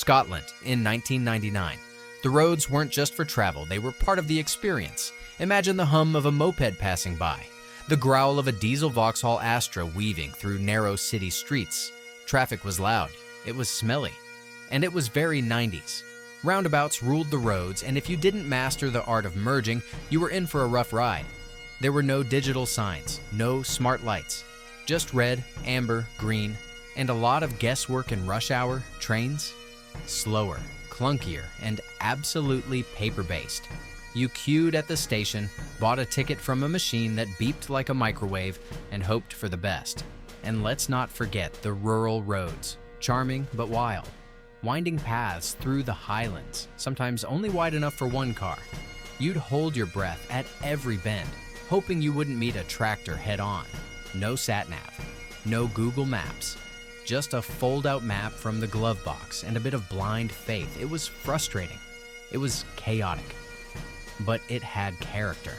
Scotland in 1999. The roads weren't just for travel, they were part of the experience. Imagine the hum of a moped passing by, the growl of a diesel Vauxhall Astra weaving through narrow city streets. Traffic was loud, it was smelly, and it was very 90s. Roundabouts ruled the roads, and if you didn't master the art of merging, you were in for a rough ride. There were no digital signs, no smart lights, just red, amber, green, and a lot of guesswork in rush hour trains. Slower, clunkier, and absolutely paper-based. You queued at the station, bought a ticket from a machine that beeped like a microwave, and hoped for the best. And let's not forget the rural roads, charming but wild. Winding paths through the Highlands, sometimes only wide enough for one car. You'd hold your breath at every bend, hoping you wouldn't meet a tractor head-on. No sat-nav, no Google Maps, just a fold-out map from the glove box and a bit of blind faith. It was frustrating. It was chaotic. But it had character.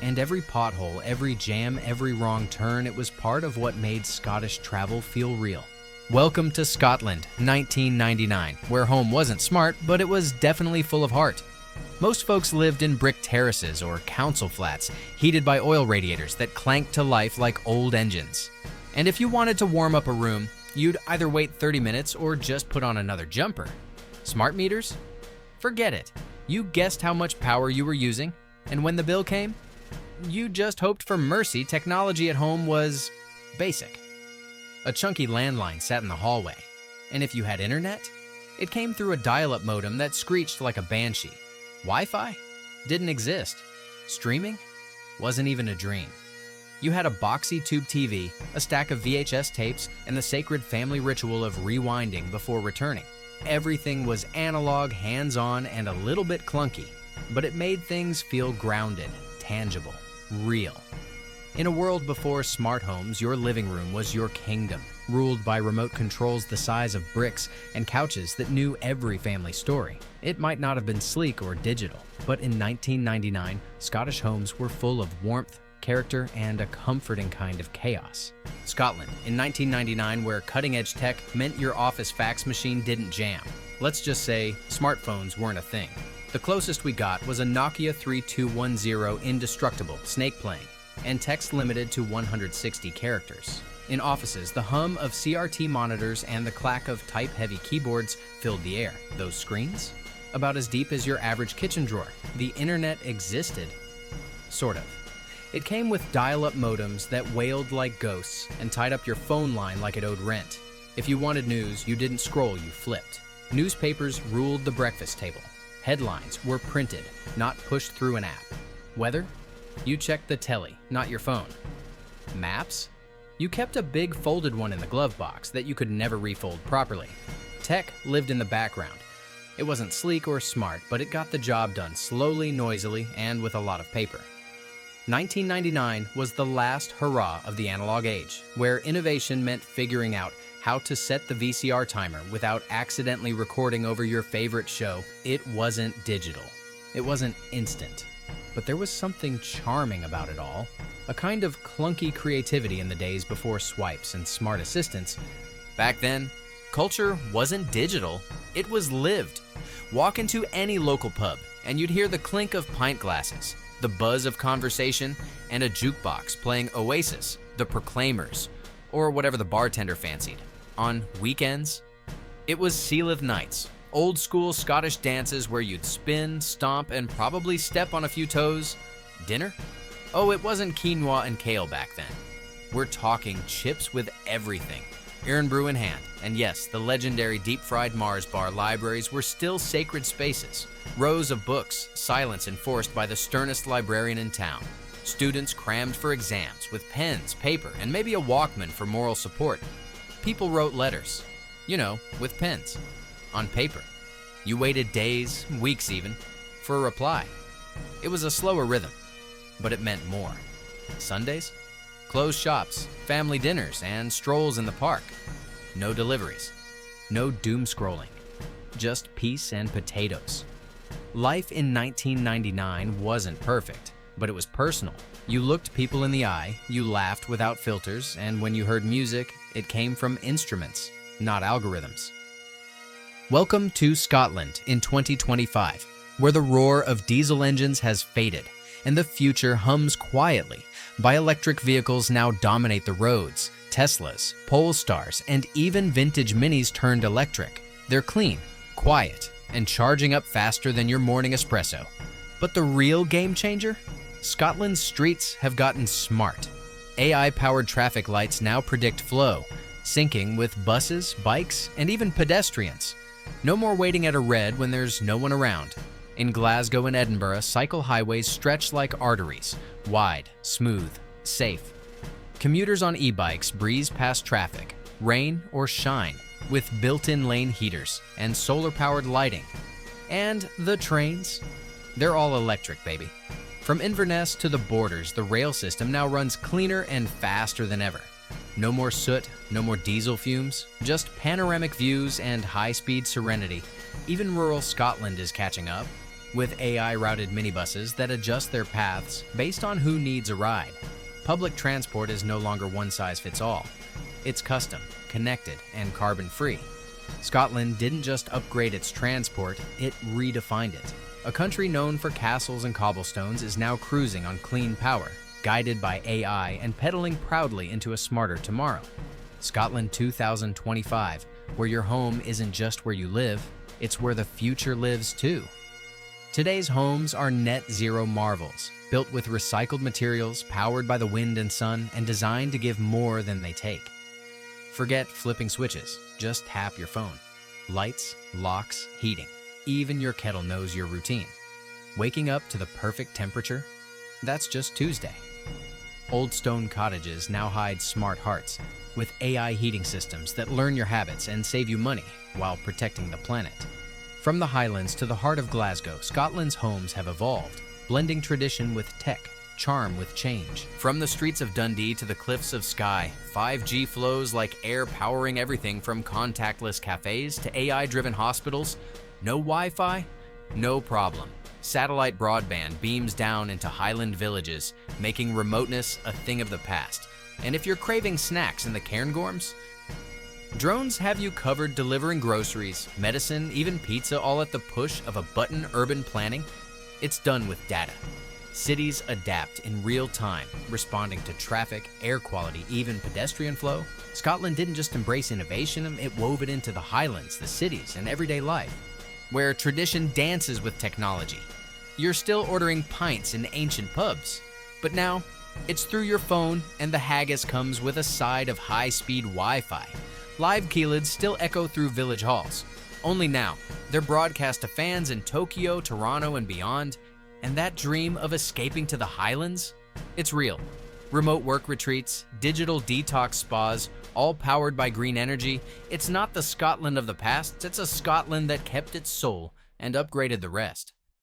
And every pothole, every jam, every wrong turn, it was part of what made Scottish travel feel real. Welcome to Scotland, 1999, where home wasn't smart, but it was definitely full of heart. Most folks lived in brick terraces or council flats, heated by oil radiators that clanked to life like old engines. And if you wanted to warm up a room, you'd either wait 30 minutes or just put on another jumper. Smart meters? Forget it. You guessed how much power you were using, and when the bill came, you just hoped for mercy. Technology at home was basic. A chunky landline sat in the hallway, and if you had internet, it came through a dial-up modem that screeched like a banshee. Wi-Fi? Didn't exist. Streaming? Wasn't even a dream. You had a boxy tube TV, a stack of VHS tapes, and the sacred family ritual of rewinding before returning. Everything was analog, hands-on, and a little bit clunky, but it made things feel grounded, tangible, real. In a world before smart homes, your living room was your kingdom, ruled by remote controls the size of bricks and couches that knew every family story. It might not have been sleek or digital, but in 1999, Scottish homes were full of warmth, character, and a comforting kind of chaos. Scotland, in 1999, where cutting-edge tech meant your office fax machine didn't jam. Let's just say smartphones weren't a thing. The closest we got was a Nokia 3210 indestructible snake playing, and text limited to 160 characters. In offices, the hum of CRT monitors and the clack of type-heavy keyboards filled the air. Those screens? About as deep as your average kitchen drawer. The internet existed. Sort of. It came with dial-up modems that wailed like ghosts and tied up your phone line like it owed rent. If you wanted news, you didn't scroll, you flipped. Newspapers ruled the breakfast table. Headlines were printed, not pushed through an app. Weather? You checked the telly, not your phone. Maps? You kept a big folded one in the glove box that you could never refold properly. Tech lived in the background. It wasn't sleek or smart, but it got the job done slowly, noisily, and with a lot of paper. 1999 was the last hurrah of the analog age, where innovation meant figuring out how to set the VCR timer without accidentally recording over your favorite show. It wasn't digital. It wasn't instant. But there was something charming about it all, a kind of clunky creativity in the days before swipes and smart assistants. Back then, culture wasn't digital, it was lived. Walk into any local pub, and you'd hear the clink of pint glasses, the buzz of conversation, and a jukebox playing Oasis, The Proclaimers, or whatever the bartender fancied. On weekends, it was ceilidh nights, old-school Scottish dances where you'd spin, stomp, and probably step on a few toes. Dinner? Oh, it wasn't quinoa and kale back then. We're talking chips with everything, Irn-Bru in hand. And yes, the legendary deep-fried Mars bar libraries were still sacred spaces. Rows of books, silence enforced by the sternest librarian in town. Students crammed for exams with pens, paper, and maybe a Walkman for moral support. People wrote letters, with pens, on paper. You waited days, weeks even, for a reply. It was a slower rhythm, but it meant more. Sundays? Closed shops, family dinners, and strolls in the park. No deliveries. No doom scrolling. Just peace and potatoes. Life in 1999 wasn't perfect, but it was personal. You looked people in the eye, you laughed without filters, and when you heard music, it came from instruments, not algorithms. Welcome to Scotland in 2025, where the roar of diesel engines has faded and the future hums quietly. Bioelectric vehicles now dominate the roads. Teslas, Polestars, and even vintage Minis turned electric. They're clean, quiet, and charging up faster than your morning espresso. But the real game changer? Scotland's streets have gotten smart. AI-powered traffic lights now predict flow, syncing with buses, bikes, and even pedestrians. No more waiting at a red when there's no one around. In Glasgow and Edinburgh, cycle highways stretch like arteries, wide, smooth, safe. Commuters on e-bikes breeze past traffic, rain or shine, with built-in lane heaters and solar-powered lighting. And the trains? They're all electric, baby. From Inverness to the Borders, the rail system now runs cleaner and faster than ever. No more soot, no more diesel fumes, just panoramic views and high-speed serenity. Even rural Scotland is catching up, with AI-routed minibuses that adjust their paths based on who needs a ride. Public transport is no longer one-size-fits-all. It's custom, connected, and carbon-free. Scotland didn't just upgrade its transport, it redefined it. A country known for castles and cobblestones is now cruising on clean power, guided by AI and pedaling proudly into a smarter tomorrow. Scotland 2025, where your home isn't just where you live, it's where the future lives too. Today's homes are net zero marvels, built with recycled materials, powered by the wind and sun, and designed to give more than they take. Forget flipping switches, just tap your phone. Lights, locks, heating. Even your kettle knows your routine. Waking up to the perfect temperature? That's just Tuesday. Old stone cottages now hide smart hearts, with AI heating systems that learn your habits and save you money while protecting the planet. From the Highlands to the heart of Glasgow, Scotland's homes have evolved, blending tradition with tech, charm with change. From the streets of Dundee to the cliffs of Skye, 5G flows like air powering everything from contactless cafes to AI-driven hospitals. No Wi-Fi? No problem. Satellite broadband beams down into Highland villages, making remoteness a thing of the past. And if you're craving snacks in the Cairngorms, drones have you covered, delivering groceries, medicine, even pizza, all at the push of a button. Urban planning? It's done with data. Cities adapt in real time, responding to traffic, air quality, even pedestrian flow. Scotland didn't just embrace innovation, it wove it into the Highlands, the cities, and everyday life, where tradition dances with technology. You're still ordering pints in ancient pubs, but now it's through your phone, and the haggis comes with a side of high-speed Wi-Fi. Live ceilidhs still echo through village halls. Only now, they're broadcast to fans in Tokyo, Toronto, and beyond. And that dream of escaping to the Highlands? It's real. Remote work retreats, digital detox spas, all powered by green energy. It's not the Scotland of the past, it's a Scotland that kept its soul and upgraded the rest.